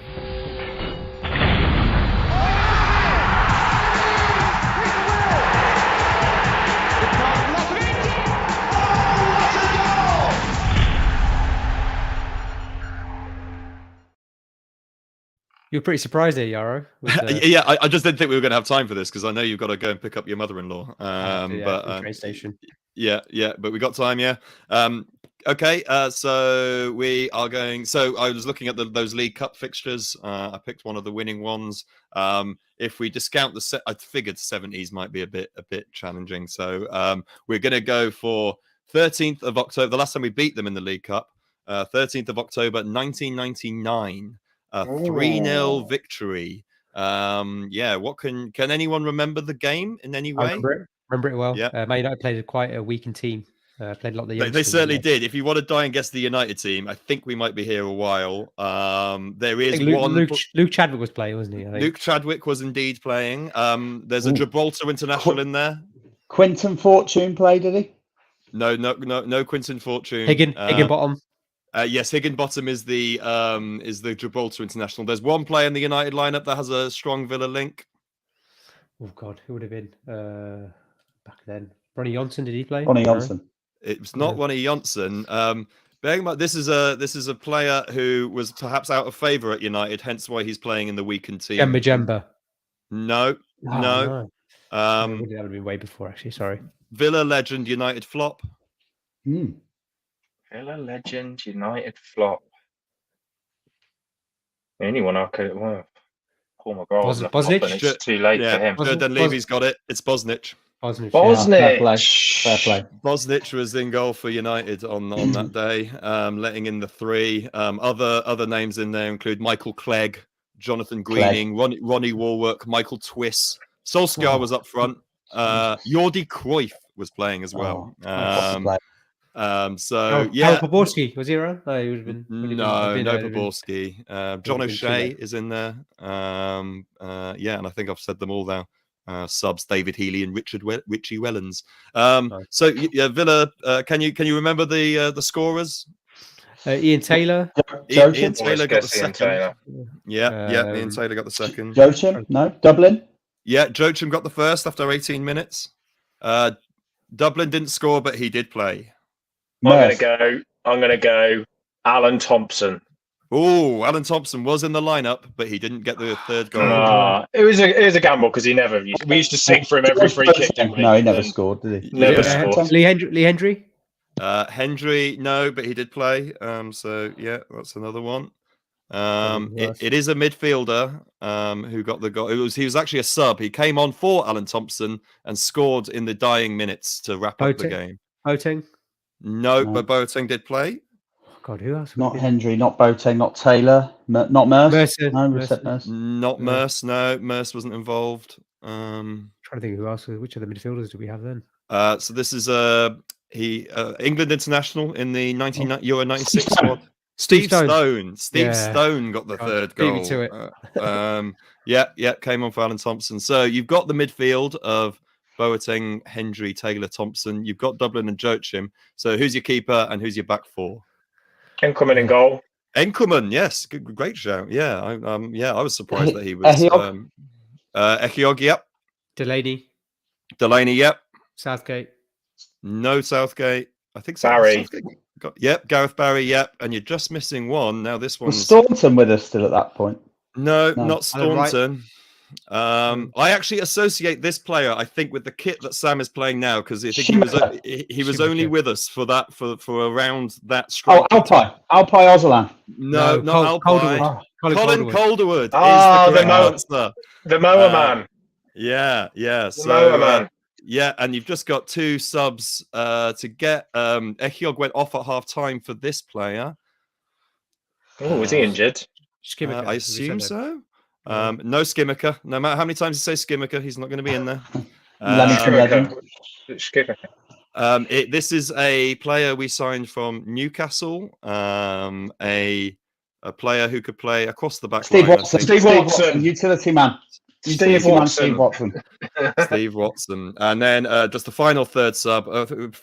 You're pretty surprised there, Jaro. Yeah, I just didn't think we were going to have time for this because I know you've got to go and pick up your mother-in-law. Train station. Yeah, but we got time. Yeah. Okay. So we are going. So I was looking at those League Cup fixtures. I picked one of the winning ones. If we discount I figured 70s might be a bit challenging. So we're going to go for 13th of October. The last time we beat them in the League Cup, 13th of October, 1999. 3-0 victory. What can anyone remember the game in any way? Remember it well. Yeah. Man United played quite a weakened team. Played a lot of the youngsters. They certainly did. If you want to die and guess the United team, I think we might be here a while. There is Luke Chadwick was playing, wasn't he? Luke Chadwick was indeed playing. There's a Gibraltar international in there. Quinton Fortune played, did he? No, Quinton Fortune. Higginbottom. Yes, Higginbottom is the Gibraltar international. There's one player in the United lineup that has a strong Villa link. Oh God, who would have been back then? Ronnie Johnson, did he play? Ronnie Johnson. It was not Ronnie Johnson. Bearing in mind, this is a player who was perhaps out of favour at United, hence why he's playing in the weakened team. Jemba. No. That would have been way before, actually. Sorry. Villa legend, United flop. Villa legend, United flop. Anyone I could. Well, oh my God, Bosnich? It's too late for him. Then Levy's got it. It's Bosnich. Bosnich. Fair play. Bosnich was in goal for United on that day, letting in the 3. Other names in there include Michael Clegg, Jonathan Greening, Ronnie Warwick, Michael Twiss. Solskjaer was up front. Jordi Cruyff was playing as well. Harold Poborski, was he around? No, he would have been. No Poborski. John O'Shea is in there. And I think I've said them all now. Subs David Healy and Richie Wellens. So Villa. Can you remember the scorers? Ian Taylor. Ian Taylor got the second. Ian Taylor got the second. Joachim? No. Dublin? Yeah, Joachim got the first after 18 minutes. Dublin didn't score, but he did play. I'm gonna go Alan Thompson. Oh, Alan Thompson was in the lineup, but he didn't get the third goal. It was a gamble because he never. We used to sing for him every free kick. No, he never scored, did he? Never scored. Lee Hendry. Hendry, no, but he did play. So yeah, that's another one. It is a midfielder who got the goal. He was actually a sub. He came on for Alan Thompson and scored in the dying minutes to wrap up the game. Boateng? No, but Boateng did play. Oh God, who else? Not Hendry, not Boateng, not Taylor, not Merce. Mercer. No, Merce. Not Merce. No, Merce wasn't involved. Trying to think who else. Which other midfielders do we have then? So this is England international in the Euro 96 squad. Steve Stone. Stone got the third goal. Beat me to it. Came on for Alan Thompson. So you've got the midfield of Boateng, Hendry, Taylor, Thompson. You've got Dublin and Joachim. So who's your keeper and who's your back 4? Enkelman in goal. Enkelman, yes, great shout. Yeah, I was surprised that he was. Echiog, yep. Delaney, yep. Southgate. No Southgate. I think Barry. Gareth Barry, yep. And you're just missing one. Now this one's... Was Staunton with us still at that point? No. Not Staunton. I actually associate this player, I think, with the kit that Sam is playing now, because I think he was only with us for around that strike. Oh, Alpay Ozolan. No, not Alpay. Colin Calderwood is the answer. The Mower Man. Yeah. The Mower Man. Yeah, and you've just got 2 subs to get. Echiog went off at half time for this player. Oh, was he injured? I assume so. No Skimmiker. No matter how many times you say Skimmiker, he's not going to be in there. This is a player we signed from Newcastle. A player who could play across the back line. Steve Watson, utility man. Steve Watson. Steve Watson. And then just the final third sub.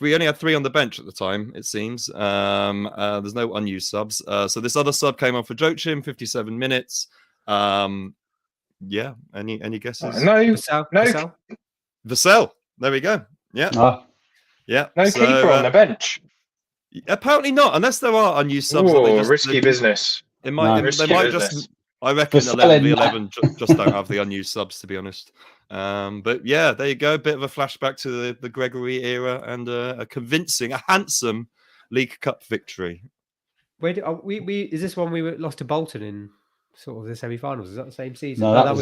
We only had 3 on the bench at the time, it seems. There's no unused subs. So this other sub came on for Joachim, 57 minutes. Any guesses? No. Vassell. There we go. Yeah. Yeah. No keeper on the bench. Apparently not, unless there are unused subs. Risky business. They might just. I reckon 11 just don't have the unused subs, to be honest. But yeah, there you go. Bit of a flashback to the Gregory era and a handsome League Cup victory. Wait, is this one we lost to Bolton in sort of the semi-finals? Is that the same season? No, that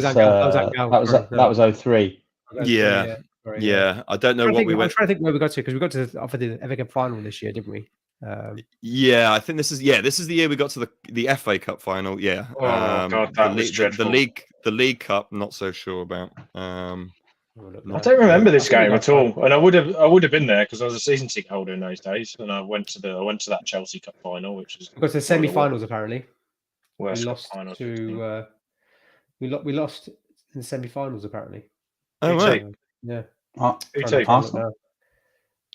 was 03. Yeah. I don't know what we went. I'm trying to think where we got to, because we got to the FA Cup final this year, didn't we? I think this is the year we got to the FA Cup final. Yeah. God, that was dreadful. The League Cup, not so sure about. I don't remember this game at all, and I would have been there because I was a season ticket holder in those days, and I went to that Chelsea Cup final, which was because the semi-finals apparently. We lost in the semi-finals apparently. Oh right. Yeah.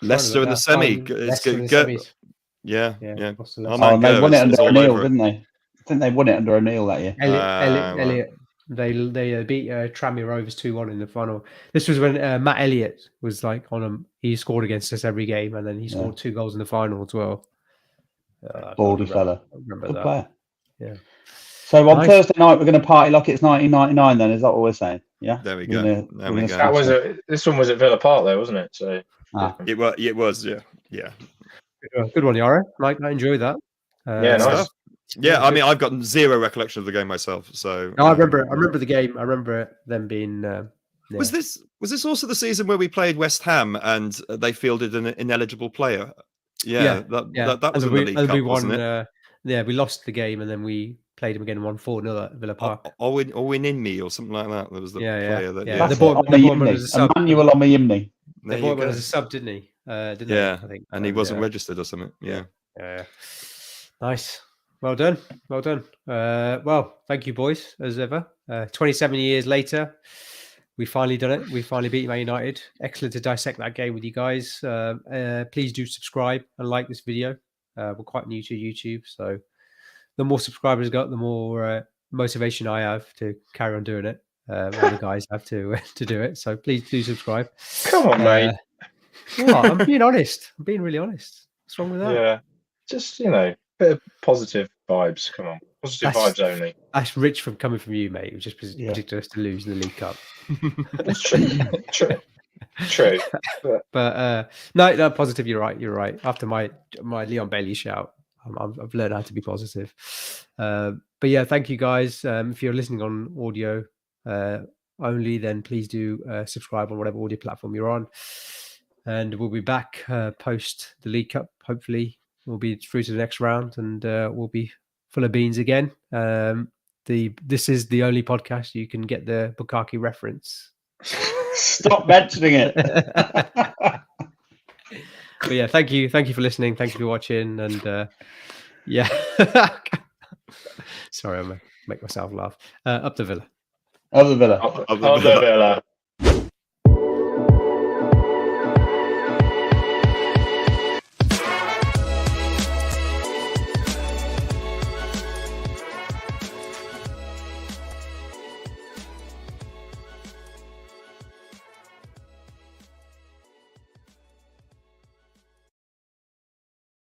Leicester in the semi. Yeah. Across the Oh, left. man, and they go. won it It's under all O'Neill, over it. didn't they? I think they won it under O'Neill that year. Elliot. They beat Tranmere Rovers 2-1 in the final. This was when Matt Elliott was like on them. He scored against us every game, and then he scored 2 goals in the final as well. Baldy fella. I remember Good that. player. Yeah. So on Nice. Thursday night, we're going to party like it's 1999 then, is that what we're saying? Yeah? There we We're go. gonna- There we're we gonna go. That smash was this one was at Villa Park, though, wasn't it? So Ah. It was. Yeah. Good one, Yaro. I enjoyed that. Yeah, nice. Stuff. Yeah, I mean, I've got zero recollection of the game myself. So No, I remember the game. I remember them being. Was this also the season where we played West Ham and they fielded an ineligible player? Yeah. That was in the League Cup, wasn't it? We lost the game and then we played them again and won 4-0 at Villa Park. Owen Inme or something like that. That was the player that. That's They it, bought on the him as Yimney. a sub. Emmanuel on the Yimney. They bought him as a sub, didn't he? Didn't they? I think. And he wasn't registered or something. Yeah. Nice. Well done. Well, thank you, boys, as ever. 27 years later, we finally done it. We finally beat Man United. Excellent to dissect that game with you guys. Please do subscribe and like this video. We're quite new to YouTube, so the more subscribers I got, the more motivation I have to carry on doing it. All the guys have to do it. So please do subscribe. Come on, mate. I'm being honest. I'm being really honest. What's wrong with that? Yeah, just bit of positive vibes. Come on, positive vibes only. That's rich from coming from you, mate. It was just ridiculous to lose in the League Cup. It's true. But no, positive. You're right. After my Leon Bailey shout, I've learned how to be positive. But yeah, thank you guys. If you're listening on audio only, then please do subscribe on whatever audio platform you're on. And we'll be back post the League Cup. Hopefully, we'll be through to the next round, and we'll be full of beans again. This is the only podcast you can get the Bukkake reference. Stop mentioning it. But yeah, thank you for listening. Thank you for watching, and yeah. Sorry, I'm gonna make myself laugh. Up the Villa. Up the Villa. Up the Villa.